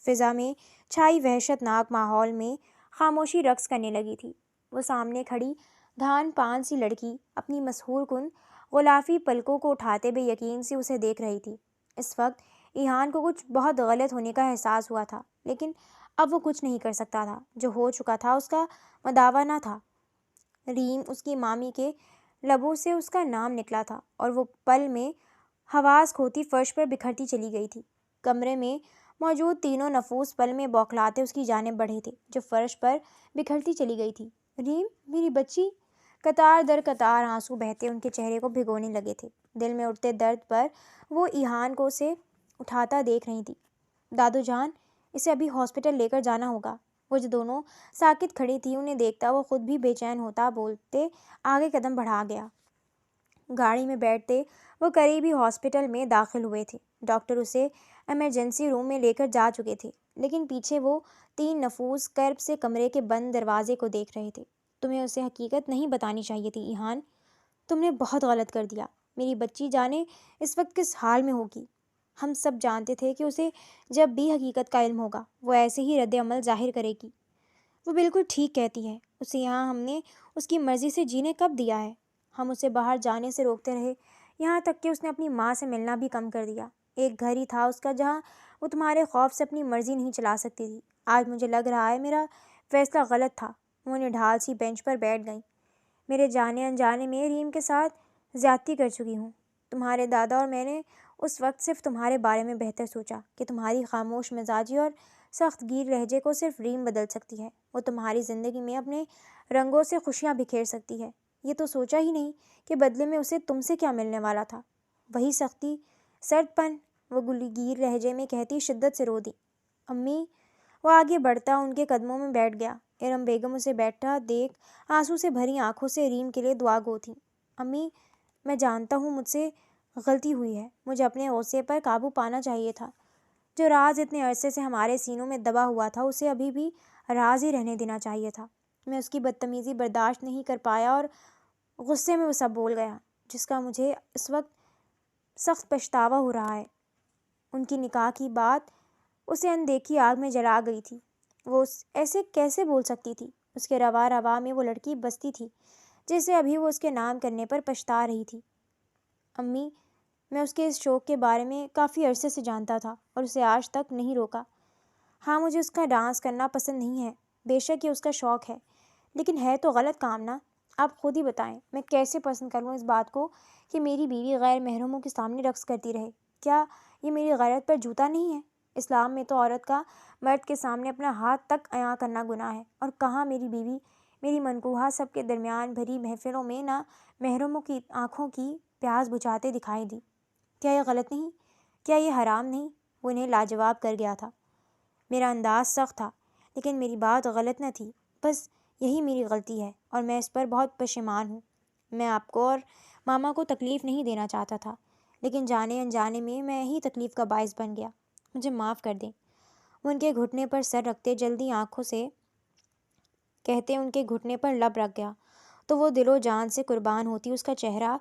فضا میں چھائی وحشت ناک ماحول میں خاموشی رقص کرنے لگی تھی۔ وہ سامنے کھڑی دھان پان سی لڑکی اپنی مسحور کن غلافی پلکوں کو اٹھاتے بے یقین سے اسے دیکھ رہی تھی۔ اس وقت ایہان کو کچھ بہت غلط ہونے کا احساس ہوا تھا، لیکن اب وہ کچھ نہیں کر سکتا تھا۔ جو ہو چکا تھا اس کا مداوع نہ تھا۔ ریم، اس کی مامی کے لبوں سے اس کا نام نکلا تھا اور وہ پل میں حواس کھوتی فرش پر بکھرتی چلی گئی تھی۔ کمرے میں موجود تینوں نفوس پل میں بوکھلاتے اس کی جانب بڑھے تھے، جو فرش پر بکھرتی چلی گئی تھی۔ ریم، میری بچی! قطار در قطار آنسو بہتے ان کے چہرے کو بھگونے لگے تھے۔ دل میں اٹھتے درد پر وہ ایہان کو اسے اٹھاتا دیکھ رہی تھی۔ دادو جان، اسے ابھی ہاسپٹل لے کر جانا ہوگا۔ وہ جو دونوں ساکت کھڑی تھی انہیں دیکھتا وہ خود بھی بے چین ہوتا بولتے آگے قدم بڑھا گیا۔ گاڑی میں بیٹھتے وہ قریبی ہاسپٹل میں داخل ہوئے تھے۔ ڈاکٹر اسے ایمرجنسی روم میں لے کر جا چکے تھے، لیکن پیچھے وہ تین نفوس کرب سے کمرے کے بند دروازے کو دیکھ رہے تھے۔ تمہیں اسے حقیقت نہیں بتانی چاہیے تھی ایہان، تم نے بہت غلط کر دیا۔ میری بچی جانے اس وقت کس حال میں ہوگی۔ ہم سب جانتے تھے کہ اسے جب بھی حقیقت کا علم ہوگا وہ ایسے ہی رد عمل ظاہر کرے گی۔ وہ بالکل ٹھیک کہتی ہے، اسے یہاں ہم نے اس کی مرضی سے جینے کب دیا ہے؟ ہم اسے باہر جانے سے روکتے رہے، یہاں تک کہ اس نے اپنی ماں سے ملنا بھی کم کر دیا۔ ایک گھر ہی تھا اس کا جہاں وہ تمہارے خوف سے اپنی مرضی نہیں چلا سکتی تھی۔ آج مجھے لگ رہا ہے میرا فیصلہ غلط تھا۔ وہ نڈھال سی بینچ پر بیٹھ گئیں۔ میرے جانے انجانے میں ریم کے ساتھ زیادتی کر چکی ہوں۔ تمہارے دادا اور میں نے اس وقت صرف تمہارے بارے میں بہتر سوچا کہ تمہاری خاموش مزاجی اور سخت گیر لہجے کو صرف ریم بدل سکتی ہے۔ وہ تمہاری زندگی میں اپنے رنگوں سے خوشیاں بکھیر سکتی ہے۔ یہ تو سوچا ہی نہیں کہ بدلے میں اسے تم سے کیا ملنے والا تھا۔ وہی سختی، سرد پن، وہ گیر لہجے میں کہتی شدت سے رو دی۔ امی! وہ آگے بڑھتا ان کے قدموں میں بیٹھ گیا۔ ارم بیگم اسے بیٹھا دیکھ آنسو سے بھری آنکھوں سے ریم کے لیے دعا گو تھیں۔ امی، میں جانتا ہوں مجھ سے غلطی ہوئی ہے، مجھے اپنے غصے پر قابو پانا چاہیے تھا۔ جو راز اتنے عرصے سے ہمارے سینوں میں دبا ہوا تھا اسے ابھی بھی راز ہی رہنے دینا چاہیے تھا۔ میں اس کی بدتمیزی برداشت نہیں کر پایا اور غصے میں وہ سب بول گیا جس کا مجھے اس وقت سخت پچھتاوا ہو رہا ہے۔ ان کی نکاح کی بات اسے اندیکھی آگ میں جلا گئی تھی۔ وہ ایسے کیسے بول سکتی تھی؟ اس کے روا روا میں وہ لڑکی بستی تھی جسے ابھی وہ اس کے نام کرنے پر پچھتا رہی تھی۔ امی، میں اس کے اس شوق کے بارے میں کافی عرصے سے جانتا تھا اور اسے آج تک نہیں روکا۔ ہاں، مجھے اس کا ڈانس کرنا پسند نہیں ہے، بے شک یہ اس کا شوق ہے، لیکن ہے تو غلط کام نا۔ آپ خود ہی بتائیں میں کیسے پسند کر لوں اس بات کو کہ میری بیوی غیر محرموں کے سامنے رقص کرتی رہے؟ کیا یہ میری غیرت پر جوتا نہیں ہے؟ اسلام میں تو عورت کا مرد کے سامنے اپنا ہاتھ تک عیاں کرنا گناہ ہے، اور کہاں میری بیوی، میری منکوحہ سب کے درمیان بھری محفلوں میں نہ محرموں کی آنکھوں کی پیاس بجھاتے دکھائی دی۔ کیا یہ غلط نہیں؟ کیا یہ حرام نہیں؟ وہ انہیں لاجواب کر گیا تھا۔ میرا انداز سخت تھا، لیکن میری بات غلط نہ تھی، بس یہی میری غلطی ہے اور میں اس پر بہت پشیمان ہوں۔ میں آپ کو اور ماما کو تکلیف نہیں دینا چاہتا تھا، لیکن جانے انجانے میں ہی تکلیف کا باعث بن گیا، مجھے معاف کر دیں۔ وہ ان کے گھٹنے پر سر رکھتے جلدی آنکھوں سے کہتے ان کے گھٹنے پر لب رکھ گیا تو وہ دل و جان سے قربان ہوتی اس کا چہرہ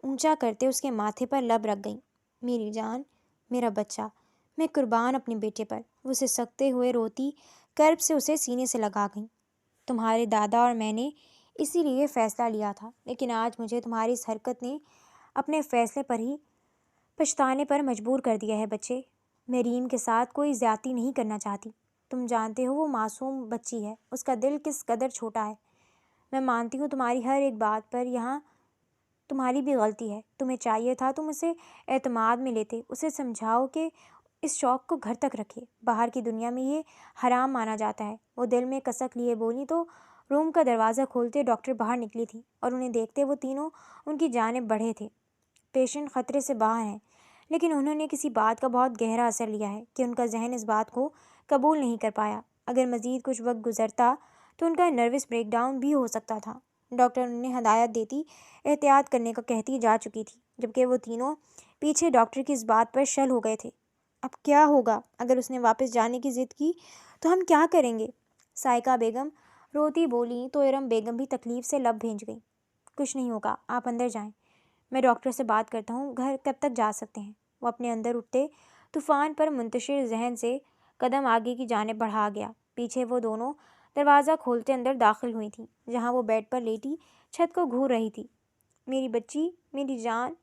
اونچا کرتے اس کے ماتھے پر لب رکھ گئیں۔ میری جان، میرا بچہ، میں قربان اپنے بیٹے پر۔ وہ اسے سکتے ہوئے روتی کرب سے اسے سینے سے لگا گئیں۔ تمہارے دادا اور میں نے اسی لیے فیصلہ لیا تھا، لیکن آج مجھے تمہاری اس حرکت نے اپنے فیصلے پر ہی پچھتانے پر مجبور کر دیا ہے۔ بچے، میں ریم کے ساتھ کوئی زیادتی نہیں کرنا چاہتی۔ تم جانتے ہو وہ معصوم بچی ہے، اس کا دل کس قدر چھوٹا ہے۔ میں مانتی ہوں تمہاری ہر ایک بات پر، یہاں تمہاری بھی غلطی ہے۔ تمہیں چاہیے تھا تم اسے اعتماد میں لیتے، اسے سمجھاؤ کہ اس شوق کو گھر تک رکھے، باہر کی دنیا میں یہ حرام مانا جاتا ہے۔ وہ دل میں کسک لیے بولی تو روم کا دروازہ کھولتے ڈاکٹر باہر نکلی تھی اور انہیں دیکھتے وہ تینوں ان کی جانب بڑھے تھے۔ پیشنٹ خطرے سے باہر ہیں، لیکن انہوں نے کسی بات کا بہت گہرا اثر لیا ہے کہ ان کا ذہن اس بات کو قبول نہیں کر پایا۔ اگر مزید کچھ وقت گزرتا تو ان کا نروس بریک ڈاؤن بھی ہو سکتا تھا۔ ڈاکٹر انہیں ہدایت دیتی، احتیاط کرنے کا کہتی جا چکی تھی، جبکہ وہ تینوں پیچھے ڈاکٹر کی اس بات پر شل ہو گئے تھے۔ اب کیا ہوگا؟ اگر اس نے واپس جانے کی ضد کی تو ہم کیا کریں گے؟ سائقہ بیگم روتی بولی تو ارم بیگم بھی تکلیف سے لب بھیج گئی۔ کچھ نہیں ہوگا، آپ اندر جائیں، میں ڈاکٹر سے بات کرتا ہوں، گھر کب تک جا سکتے ہیں؟ وہ اپنے اندر اٹھتے طوفان پر منتشر ذہن سے قدم آگے کی جانب بڑھا گیا۔ پیچھے وہ دونوں دروازہ کھولتے اندر داخل ہوئی تھیں، جہاں وہ بیڈ پر لیٹی چھت کو گھور رہی تھی۔ میری بچی، میری جان،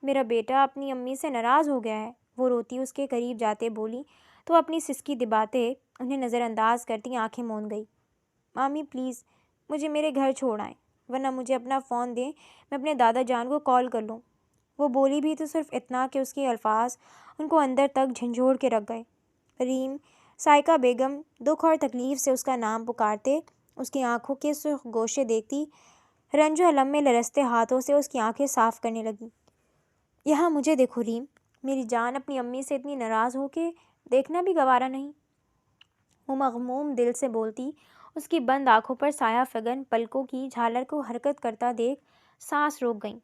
میرا بیٹا اپنی امی سے ناراض ہو گیا ہے، وہ روتی اس کے قریب جاتے بولی تو اپنی سسکی دباتے انہیں نظر انداز کرتی آنکھیں موند گئی۔ مامی پلیز مجھے میرے گھر چھوڑ آئیں، ورنہ مجھے اپنا فون دیں، میں اپنے دادا جان کو کال کر لوں۔ وہ بولی بھی تو صرف اتنا کہ اس کے الفاظ ان کو اندر تک جھنجھوڑ کے رکھ گئے۔ ریم، سائقہ بیگم دکھ اور تکلیف سے اس کا نام پکارتے، اس کی آنکھوں کے سرخ گوشے دیکھتی، رنج و الم میں لرزتے ہاتھوں سے اس کی آنکھیں صاف کرنے لگی۔ یہاں مجھے دیکھو ریم، میری جان اپنی امی سے اتنی ناراض ہو کے دیکھنا بھی گوارا نہیں۔ وہ مغموم دل سے بولتی، اس کی بند آنکھوں پر سایہ فگن پلکوں کی جھالر کو حرکت کرتا دیکھ سانس روک گئیں۔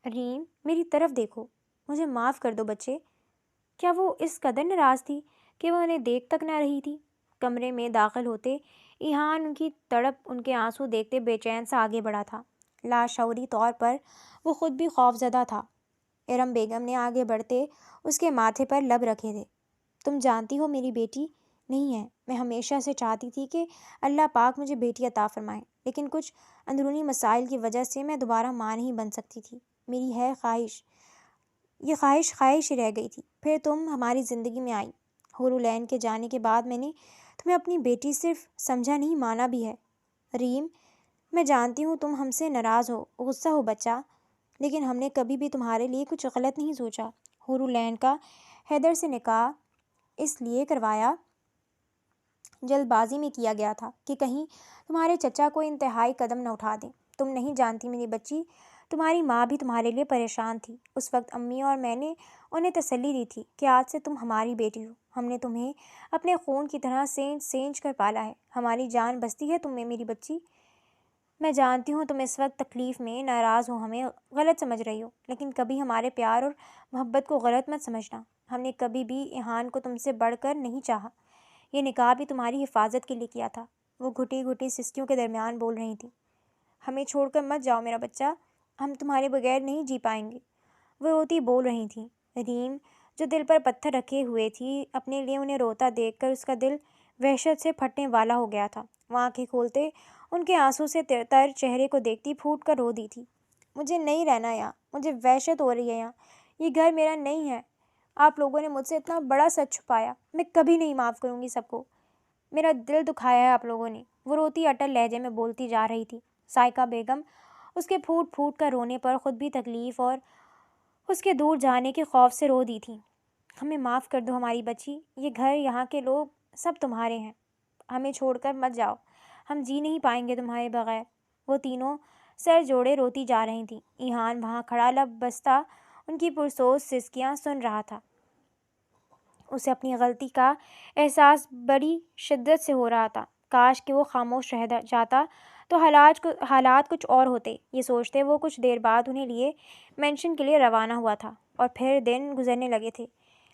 ریم، میری طرف دیکھو، مجھے معاف کر دو بچے۔ کیا وہ اس قدر ناراض تھی کہ وہ انہیں دیکھ تک نہ رہی تھی؟ کمرے میں داخل ہوتے ایہان ان کی تڑپ، ان کے آنسو دیکھتے بے چین سا آگے بڑھا تھا۔ لاشعوری طور پر وہ خود بھی خوف زدہ تھا۔ ارم بیگم نے آگے بڑھتے اس کے ماتھے پر لب رکھے تھے۔ تم جانتی ہو میری بیٹی نہیں ہے، میں ہمیشہ سے چاہتی تھی کہ اللہ پاک مجھے بیٹی عطا فرمائے، لیکن کچھ اندرونی مسائل کی وجہ سے میں دوبارہ ماں نہیں بن سکتی تھی۔ میری ہے خواہش، یہ خواہش خواہش ہی رہ گئی تھی، پھر تم ہماری زندگی میں آئی۔ ہورولین کے جانے کے بعد میں نے تمہیں اپنی بیٹی صرف سمجھا نہیں، مانا بھی ہے۔ ریم، میں جانتی ہوں تم ہم سے ناراض ہو، غصہ ہو بچہ، لیکن ہم نے کبھی بھی تمہارے لیے کچھ غلط نہیں سوچا۔ ہورولین کا حیدر سے نکاح اس لیے کروایا جلد بازی میں کیا گیا تھا کہ کہیں تمہارے چچا کو انتہائی قدم نہ اٹھا دیں۔ تم نہیں جانتی میری بچی، تمہاری ماں بھی تمہارے لیے پریشان تھی۔ اس وقت امی اور میں نے انہیں تسلی دی تھی کہ آج سے تم ہماری بیٹی ہو، ہم نے تمہیں اپنے خون کی طرح سینچ سینچ کر پالا ہے، ہماری جان بستی ہے تم میں میری بچی۔ میں جانتی ہوں تم اس وقت تکلیف میں ناراض ہو، ہمیں غلط سمجھ رہی ہو، لیکن کبھی ہمارے پیار اور محبت کو غلط مت سمجھنا۔ ہم نے کبھی بھی ایہان کو تم سے بڑھ کر نہیں چاہا، یہ نکاح بھی تمہاری حفاظت کے لیے کیا تھا۔ وہ گھٹی گھٹی سسکیوں کے درمیان بول رہی تھی۔ ہمیں چھوڑ کر مت جاؤ میرا بچہ، ہم تمہارے بغیر نہیں جی پائیں گے، وہ روتی بول رہی تھیں۔ ریم، جو دل پر پتھر رکھے ہوئے تھی، اپنے لیے انہیں روتا دیکھ کر اس کا دل وحشت سے پھٹنے والا ہو گیا تھا۔ وہ آنکھیں کھولتے ان کے آنسوں سے تر چہرے کو دیکھتی پھوٹ کر رو دی تھی۔ مجھے نہیں رہنا یہاں، مجھے وحشت ہو رہی ہے یہاں، یہ گھر میرا نہیں ہے۔ آپ لوگوں نے مجھ سے اتنا بڑا سچ چھپایا، میں کبھی نہیں معاف کروں گی سب کو، میرا دل دکھایا ہے آپ لوگوں نے۔ وہ روتی اٹل لہجے میں بولتی جا رہی تھی۔ سائقہ بیگم اس کے پھوٹ پھوٹ کر رونے پر خود بھی تکلیف اور اس کے دور جانے کے خوف سے رو دی تھی۔ ہمیں معاف کر دو ہماری بچی، یہ گھر، یہاں کے لوگ سب تمہارے ہیں، ہمیں چھوڑ کر مت جاؤ، ہم جی نہیں پائیں گے تمہارے بغیر۔ وہ تینوں سر جوڑے روتی جا رہی تھیں۔ ایہان وہاں کھڑا لب بستہ ان کی پرسوز سسکیاں سن رہا تھا۔ اسے اپنی غلطی کا احساس بڑی شدت سے ہو رہا تھا۔ کاش کہ وہ خاموش رہ جاتا تو حالات کچھ اور ہوتے، یہ سوچتے وہ کچھ دیر بعد انہیں لیے مینشن کے لیے روانہ ہوا تھا، اور پھر دن گزرنے لگے تھے۔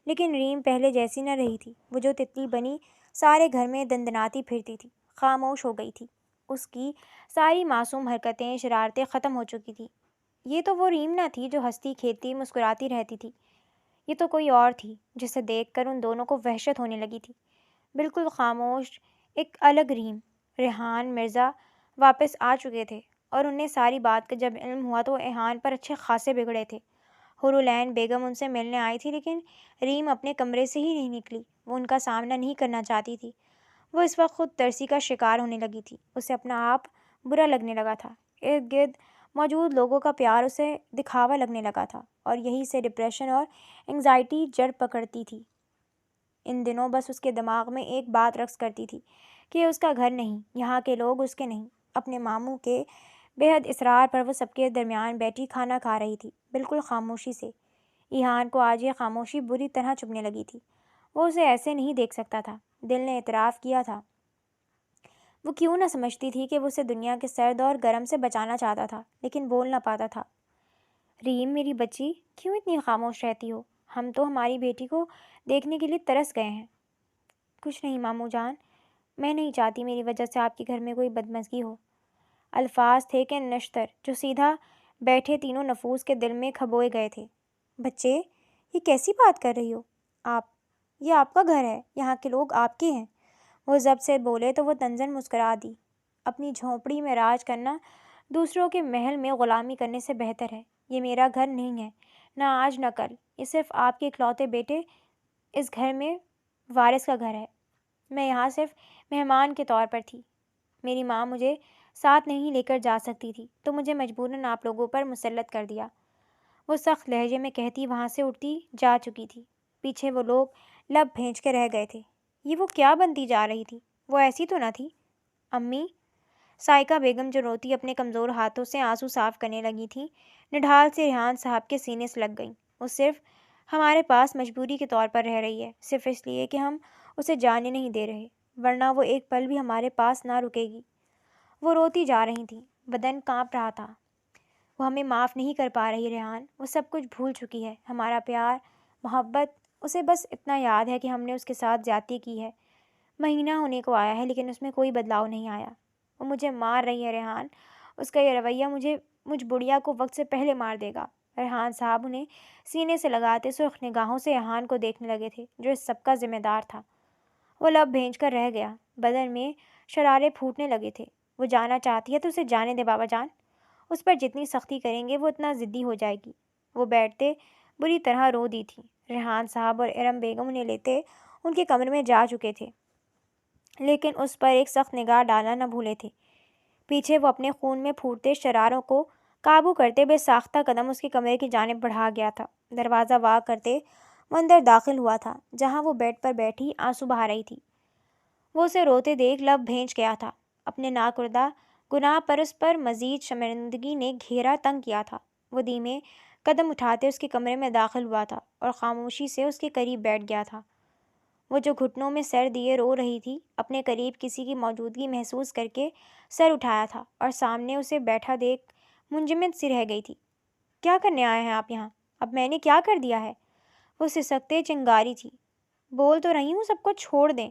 لیکن ریم پہلے جیسی نہ رہی تھی۔ وہ جو تتلی بنی سارے گھر میں دندناتی پھرتی تھی، خاموش ہو گئی تھی۔ اس کی ساری معصوم حرکتیں، شرارتیں ختم ہو چکی تھیں۔ یہ تو وہ ریم نہ تھی جو ہنستی کھیلتی مسکراتی رہتی تھی، یہ تو کوئی اور تھی، جسے دیکھ کر ان دونوں کو وحشت ہونے لگی تھی۔ بالکل خاموش، ایک الگ ریم۔ ریحان مرزا واپس آ چکے تھے، اور انہیں ساری بات کا جب علم ہوا تو ایہان پر اچھے خاصے بگڑے تھے۔ ہورولین بیگم ان سے ملنے آئی تھی، لیکن ریم اپنے کمرے سے ہی نہیں نکلی۔ وہ ان کا سامنا نہیں کرنا چاہتی تھی۔ وہ اس وقت خود ترسی کا شکار ہونے لگی تھی۔ اسے اپنا آپ برا لگنے لگا تھا، ارد گرد موجود لوگوں کا پیار اسے دکھاوا لگنے لگا تھا، اور یہی سے ڈپریشن اور انگزائٹی جڑ پکڑتی تھی۔ ان دنوں بس اس کے دماغ میں ایک بات رقص کرتی تھی کہ یہ اس کا گھر نہیں، یہاں کے لوگ اس کے نہیں۔ اپنے ماموں کے بے حد اصرار پر وہ سب کے درمیان بیٹھی کھانا کھا رہی تھی، بالکل خاموشی سے۔ ایہان کو آج یہ خاموشی بری طرح چبھنے لگی تھی۔ وہ اسے ایسے نہیں دیکھ سکتا تھا۔ دل نے اعتراف کیا تھا۔ وہ کیوں نہ سمجھتی تھی کہ وہ اسے دنیا کے سرد اور گرم سے بچانا چاہتا تھا، لیکن بول نہ پاتا تھا۔ ریم میری بچی، کیوں اتنی خاموش رہتی ہو؟ ہم تو ہماری بیٹی کو دیکھنے کے لیے ترس گئے ہیں۔ کچھ نہیں ماموں جان، میں نہیں چاہتی میری وجہ سے آپ کے گھر میں کوئی بدمزگی ہو۔ الفاظ تھے کہ نشتر جو سیدھا بیٹھے تینوں نفوس کے دل میں کھبوئے گئے تھے۔ بچے، یہ کیسی بات کر رہی ہو آپ؟ یہ آپ کا گھر ہے، یہاں کے لوگ آپ کے ہیں۔ وہ ضبط سے بولے تو وہ طنزاً مسکرا دی۔ اپنی جھونپڑی میں راج کرنا دوسروں کے محل میں غلامی کرنے سے بہتر ہے۔ یہ میرا گھر نہیں ہے، نہ آج نہ کل۔ یہ صرف آپ کے اکلوتے بیٹے اس گھر میں وارث کا گھر ہے۔ میں یہاں صرف مہمان کے طور پر تھی۔ میری ماں مجھے ساتھ نہیں لے کر جا سکتی تھی تو مجھے مجبوراً آپ لوگوں پر مسلط کر دیا۔ وہ سخت لہجے میں کہتی وہاں سے اٹھتی جا چکی تھی۔ پیچھے وہ لوگ لب بھینچ کے رہ گئے تھے۔ یہ وہ کیا بنتی جا رہی تھی؟ وہ ایسی تو نہ تھی۔ امی، سائقہ بیگم جو روتی اپنے کمزور ہاتھوں سے آنسو صاف کرنے لگی تھی، نڈھال سے ریحان صاحب کے سینے سے لگ گئیں۔ وہ صرف ہمارے پاس مجبوری کے طور پر رہ رہی ہے، صرف اس لیے کہ ہم اسے جانے نہیں دے رہے، ورنہ وہ ایک پل بھی ہمارے پاس نہ رکے گی۔ وہ روتی جا رہی تھیں، بدن کانپ رہا تھا۔ وہ ہمیں معاف نہیں کر پا رہی ریحان، وہ سب کچھ بھول چکی ہے، ہمارا پیار، محبت۔ اسے بس اتنا یاد ہے کہ ہم نے اس کے ساتھ زیادتی کی ہے۔ مہینہ ہونے کو آیا ہے لیکن اس میں کوئی بدلاؤ نہیں آیا۔ وہ مجھے مار رہی ہے ریحان، اس کا یہ رویہ مجھ بڑھیا کو وقت سے پہلے مار دے گا۔ ریحان صاحب انہیں سینے سے لگاتے سرخ نگاہوں سے ریحان کو دیکھنے لگے تھے جو اس سب کا ذمہ دار تھا۔ وہ لب بھینچ کر رہ گیا، بدن میں شرارے پھوٹنے لگے تھے۔ وہ جانا چاہتی ہے تو اسے جانے دے بابا جان، اس پر جتنی سختی کریں گے وہ اتنا ضدی ہو جائے گی۔ وہ بیٹھتے بری طرح رو دی تھی۔ ریحان صاحب اور ارم بیگم انہیں لیتے ان کے کمرے میں جا چکے تھے، لیکن اس پر ایک سخت نگاہ ڈالنا نہ بھولے تھے۔ پیچھے وہ اپنے خون میں پھوٹتے شراروں کو قابو کرتے بے ساختہ قدم اس کے کمرے کی جانب بڑھا گیا تھا۔ دروازہ وا کرتے وہ اندر داخل ہوا تھا جہاں وہ بیڈ پر بیٹھی آنسو بہا رہی تھی۔ وہ اسے روتے دیکھ لب بھینچ گیا تھا۔ اپنے ناکردہ گناہ پر اس پر مزید شرمندگی نے گھیرا تنگ کیا تھا۔ وہ دھیمے قدم اٹھاتے اس کے کمرے میں داخل ہوا تھا اور خاموشی سے اس کے قریب بیٹھ گیا تھا۔ وہ جو گھٹنوں میں سر دیے رو رہی تھی، اپنے قریب کسی کی موجودگی محسوس کر کے سر اٹھایا تھا اور سامنے اسے بیٹھا دیکھ منجمد سی رہ گئی تھی۔ کیا کرنے آئے ہیں آپ یہاں؟ اب میں نے کیا کر دیا ہے؟ وہ سسکتے چنگاری تھی۔ بول تو رہی ہوں سب کو چھوڑ دیں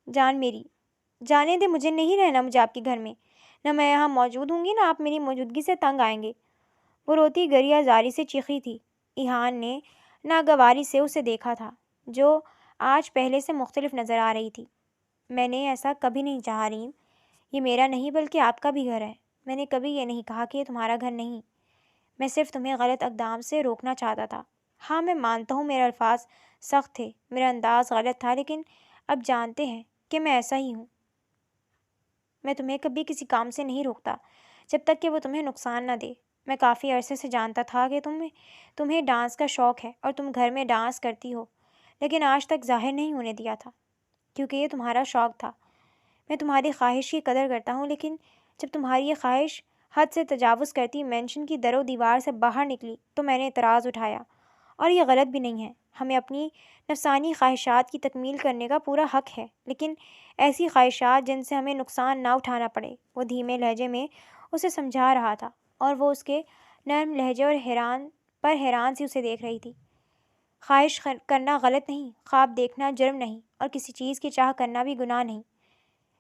جان میری، جانے دیں، مجھے نہیں رہنا مجھے آپ کے گھر میں، نہ میں یہاں موجود ہوں گی نہ آپ میری موجودگی سے تنگ آئیں گے۔ وہ روتی گریہ زاری سے چیخی تھی۔ ایہان نے ناگواری سے اسے دیکھا تھا جو آج پہلے سے مختلف نظر آ رہی تھی۔ میں نے ایسا کبھی نہیں چاہا ریم، یہ میرا نہیں بلکہ آپ کا بھی گھر ہے۔ میں نے کبھی یہ نہیں کہا کہ یہ تمہارا گھر نہیں، میں صرف تمہیں غلط اقدام سے روکنا چاہتا تھا۔ ہاں میں مانتا ہوں میرے الفاظ سخت تھے، میرا انداز غلط تھا، لیکن اب جانتے ہیں کہ میں ایسا ہی ہوں۔ میں تمہیں کبھی کسی کام سے نہیں روکتا جب تک کہ وہ تمہیں نقصان نہ دے۔ میں کافی عرصے سے جانتا تھا کہ تمہیں ڈانس کا شوق ہے اور تم گھر میں ڈانس کرتی ہو، لیکن آج تک ظاہر نہیں ہونے دیا تھا کیونکہ یہ تمہارا شوق تھا۔ میں تمہاری خواہش کی قدر کرتا ہوں، لیکن جب تمہاری یہ خواہش حد سے تجاوز کرتی مینشن کی در و دیوار سے باہر نکلی تو میں نے اعتراض اٹھایا، اور یہ غلط بھی نہیں ہے۔ ہمیں اپنی نفسانی خواہشات کی تکمیل کرنے کا پورا حق ہے، لیکن ایسی خواہشات جن سے ہمیں نقصان نہ اٹھانا پڑے۔ وہ دھیمے لہجے میں اسے سمجھا رہا تھا اور وہ اس کے نرم لہجے اور حیران سی اسے دیکھ رہی تھی۔ خواہش کرنا غلط نہیں، خواب دیکھنا جرم نہیں، اور کسی چیز کی چاہ کرنا بھی گناہ نہیں۔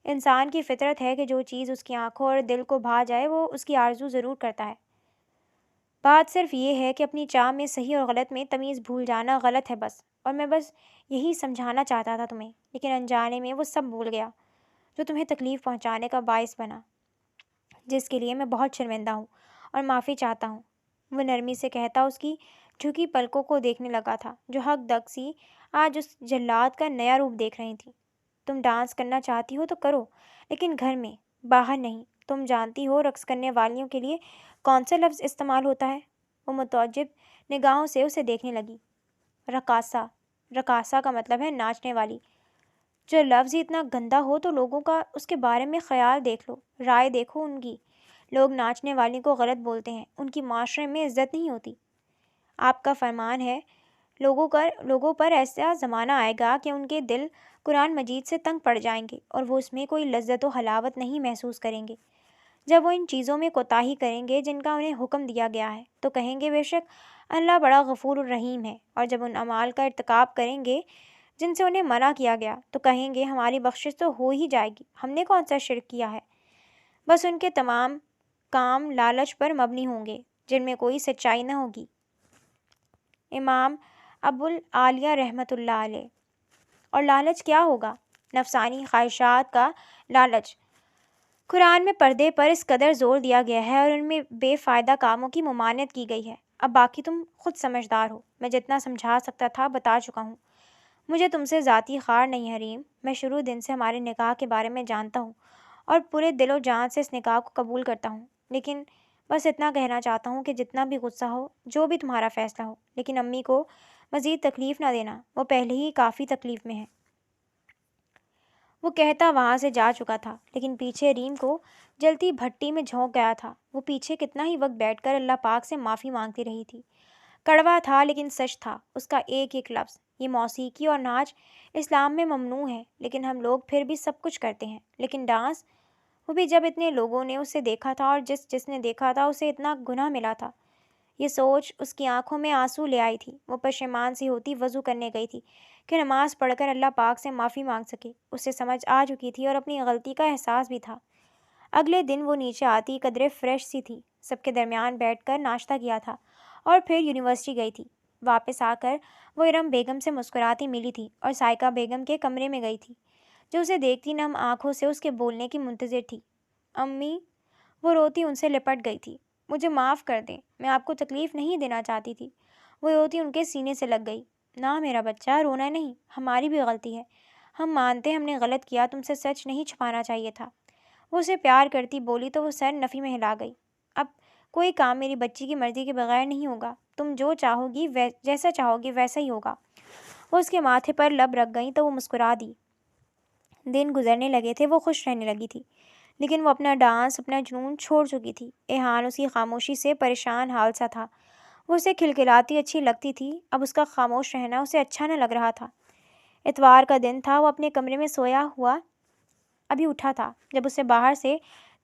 انسان کی فطرت ہے کہ جو چیز اس کی آنکھوں اور دل کو بھا جائے وہ اس کی آرزو ضرور کرتا ہے۔ بات صرف یہ ہے کہ اپنی چاہ میں صحیح اور غلط میں تمیز بھول جانا غلط ہے بس، اور میں بس یہی سمجھانا چاہتا تھا تمہیں، لیکن انجانے میں وہ سب بھول گیا جو تمہیں تکلیف پہنچانے کا باعث بنا، جس کے لیے میں بہت شرمندہ ہوں اور معافی چاہتا ہوں۔ وہ نرمی سے کہتا اس کی جھکی پلکوں کو دیکھنے لگا تھا جو حق دق سی آج اس جلاد کا نیا روپ دیکھ رہی تھی۔ تم ڈانس کرنا چاہتی ہو تو کرو، لیکن گھر میں، باہر نہیں۔ تم جانتی ہو رقص کرنے والیوں کے لیے کون سا لفظ استعمال ہوتا ہے؟ وہ متعجب نگاہوں سے اسے دیکھنے لگی۔ رقاصہ، رقاصہ کا مطلب ہے ناچنے والی۔ جو لفظ ہی اتنا گندا ہو تو لوگوں کا اس کے بارے میں خیال دیکھ لو، رائے دیکھو ان کی۔ لوگ ناچنے والی کو غلط بولتے ہیں، ان کی معاشرے میں عزت نہیں ہوتی۔ آپ کا فرمان ہے لوگوں پر ایسا زمانہ آئے گا کہ ان کے دل قرآن مجید سے تنگ پڑ جائیں گے اور وہ اس میں کوئی لذت و حلاوت نہیں محسوس کریں گے۔ جب وہ ان چیزوں میں کوتاہی کریں گے جن کا انہیں حکم دیا گیا ہے تو کہیں گے بے شک اللہ بڑا غفور الرحیم ہے، اور جب ان اعمال کا ارتکاب کریں گے جن سے انہیں منع کیا گیا تو کہیں گے ہماری بخشش تو ہو ہی جائے گی، ہم نے کون سا شرک کیا ہے۔ بس ان کے تمام کام لالچ پر مبنی ہوں گے جن میں کوئی سچائی نہ ہوگی۔ امام ابو العالیہ رحمۃ اللہ علیہ۔ اور لالچ کیا ہوگا؟ نفسانی خواہشات کا لالچ۔ قرآن میں پردے پر اس قدر زور دیا گیا ہے اور ان میں بے فائدہ کاموں کی ممانعت کی گئی ہے۔ اب باقی تم خود سمجھدار ہو، میں جتنا سمجھا سکتا تھا بتا چکا ہوں۔ مجھے تم سے ذاتی خار نہیں حریم، میں شروع دن سے ہمارے نکاح کے بارے میں جانتا ہوں اور پورے دل و جان سے اس نکاح کو قبول کرتا ہوں، لیکن بس اتنا کہنا چاہتا ہوں کہ جتنا بھی غصہ ہو، جو بھی تمہارا فیصلہ ہو، لیکن امی کو مزید تکلیف نہ دینا، وہ پہلے ہی کافی تکلیف میں ہے۔ وہ کہتا وہاں سے جا چکا تھا، لیکن پیچھے ریم کو جلتی بھٹی میں جھونک گیا تھا۔ وہ پیچھے کتنا ہی وقت بیٹھ کر اللہ پاک سے معافی مانگتی رہی تھی۔ کڑوا تھا لیکن سچ تھا اس کا ایک ایک لفظ۔ یہ موسیقی اور ناچ اسلام میں ممنوع ہے، لیکن ہم لوگ پھر بھی سب کچھ کرتے ہیں۔ لیکن ڈانس، وہ بھی جب اتنے لوگوں نے اسے دیکھا تھا اور جس نے دیکھا تھا اسے اتنا گناہ ملا تھا۔ یہ سوچ اس کی آنکھوں میں آنسو لے آئی تھی۔ وہ پشیمان سی ہوتی وضو کرنے گئی تھی کہ نماز پڑھ کر اللہ پاک سے معافی مانگ سکے۔ اسے سمجھ آ چکی تھی اور اپنی غلطی کا احساس بھی تھا۔ اگلے دن وہ نیچے آتی قدرے فریش سی تھی، سب کے درمیان بیٹھ کر ناشتہ کیا تھا اور پھر یونیورسٹی گئی تھی۔ واپس آ کر وہ ارم بیگم سے مسکراتی ملی تھی اور سائقہ بیگم کے کمرے میں گئی تھی، جو اسے دیکھتی نم آنکھوں سے اس کے بولنے کی منتظر تھی۔ امی، وہ روتی ان سے لپٹ گئی تھی۔ مجھے معاف کر دیں، میں آپ کو تکلیف نہیں دینا چاہتی تھی۔ وہ روتی ان کے سینے سے لگ گئی۔ نہ میرا بچہ، رونا نہیں، ہماری بھی غلطی ہے، ہم مانتے ہم نے غلط کیا، تم سے سچ نہیں چھپانا چاہیے تھا۔ وہ اسے پیار کرتی بولی تو وہ سر نفی میں ہلا گئی۔ اب کوئی کام میری بچی کی مرضی کے بغیر نہیں ہوگا، تم جو چاہو گی جیسا چاہو گی ویسا ہی ہوگا۔ وہ اس کے ماتھے پر لب رکھ گئیں تو وہ مسکرا دی۔ دن گزرنے لگے تھے، وہ خوش رہنے لگی تھی، لیکن وہ اپنا ڈانس، اپنا جنون چھوڑ چکی تھی۔ ایہان اس کی خاموشی سے پریشان حال سا تھا۔ وہ اسے کھلکھلاتی اچھی لگتی تھی، اب اس کا خاموش رہنا اسے اچھا نہ لگ رہا تھا۔ اتوار کا دن تھا، وہ اپنے کمرے میں سویا ہوا ابھی اٹھا تھا جب اسے باہر سے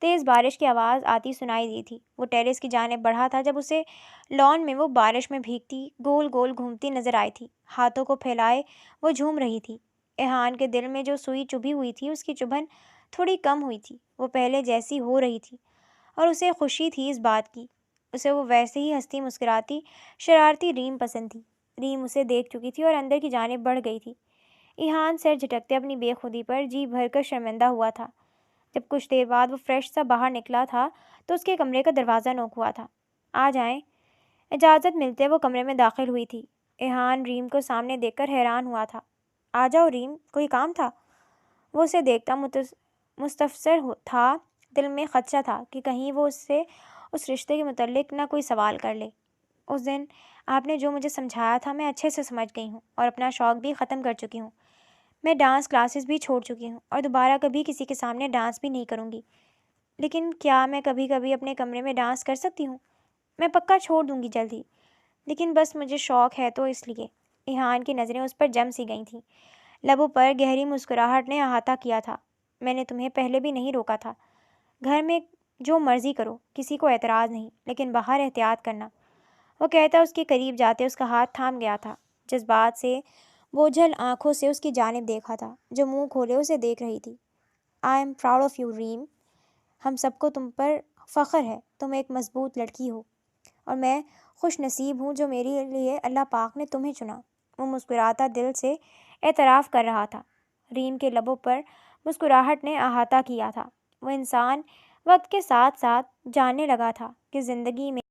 تیز بارش کی آواز آتی سنائی دی تھی۔ وہ ٹیرس کی جانب بڑھا تھا جب اسے لان میں وہ بارش میں بھیگتی گول گول گھومتی نظر آئی تھی۔ ہاتھوں کو پھیلائے وہ جھوم رہی تھی۔ ایہان کے دل میں جو سوئی چبھی ہوئی تھی اس کی چبھن تھوڑی کم ہوئی تھی، وہ پہلے جیسی ہو رہی تھی اور اسے خوشی تھی اس بات کی۔ اسے وہ ویسے ہی ہنستی مسکراتی شرارتی ریم پسند تھی۔ ریم اسے دیکھ چکی تھی اور اندر کی جانب بڑھ گئی تھی۔ ایہان سر جھٹکتے اپنی بے خودی پر جی بھر کر شرمندہ ہوا تھا۔ جب کچھ دیر بعد وہ فریش سا باہر نکلا تھا تو اس کے کمرے کا دروازہ نوک ہوا تھا۔ آ جائیں۔ اجازت ملتے وہ کمرے میں داخل ہوئی تھی۔ ایہان ریم کو سامنے دیکھ کر حیران ہوا تھا۔ آ جاؤ ریم، کوئی کام تھا؟ وہ اسے دیکھتا مستفسر تھا، دل میں خدشہ تھا کہ کہیں وہ اس سے اس رشتے کے متعلق نہ کوئی سوال کر لے۔ اس دن آپ نے جو مجھے سمجھایا تھا میں اچھے سے سمجھ گئی ہوں اور اپنا شوق بھی ختم کر چکی ہوں۔ میں ڈانس کلاسز بھی چھوڑ چکی ہوں اور دوبارہ کبھی کسی کے سامنے ڈانس بھی نہیں کروں گی۔ لیکن کیا میں کبھی کبھی اپنے کمرے میں ڈانس کر سکتی ہوں؟ میں پکا چھوڑ دوں گی جلدی، لیکن بس مجھے شوق ہے تو اس لیے۔ ایہان کی نظریں اس پر جم سی گئی تھیں، لبوں پر گہری مسکراہٹ نے احاطہ کیا تھا۔ میں نے تمہیں پہلے بھی نہیں روکا تھا، گھر میں جو مرضی کرو، کسی کو اعتراض نہیں، لیکن باہر احتیاط کرنا۔ وہ کہتا اس کے قریب جاتے اس کا ہاتھ تھام گیا تھا، جذبات سے بوجھل آنکھوں سے اس کی جانب دیکھا تھا جو منہ کھولے اسے دیکھ رہی تھی۔ I'm proud of you Reem, ہم سب کو تم پر فخر ہے، تم ایک مضبوط لڑکی ہو اور میں خوش نصیب ہوں جو میرے لیے اللہ پاک نے تمہیں چنا۔ وہ مسکراتا دل سے اعتراف کر رہا تھا۔ ریم کے لبوں پر مسکراہٹ نے احاطہ کیا تھا۔ وہ انسان وقت کے ساتھ ساتھ جاننے لگا تھا کہ زندگی میں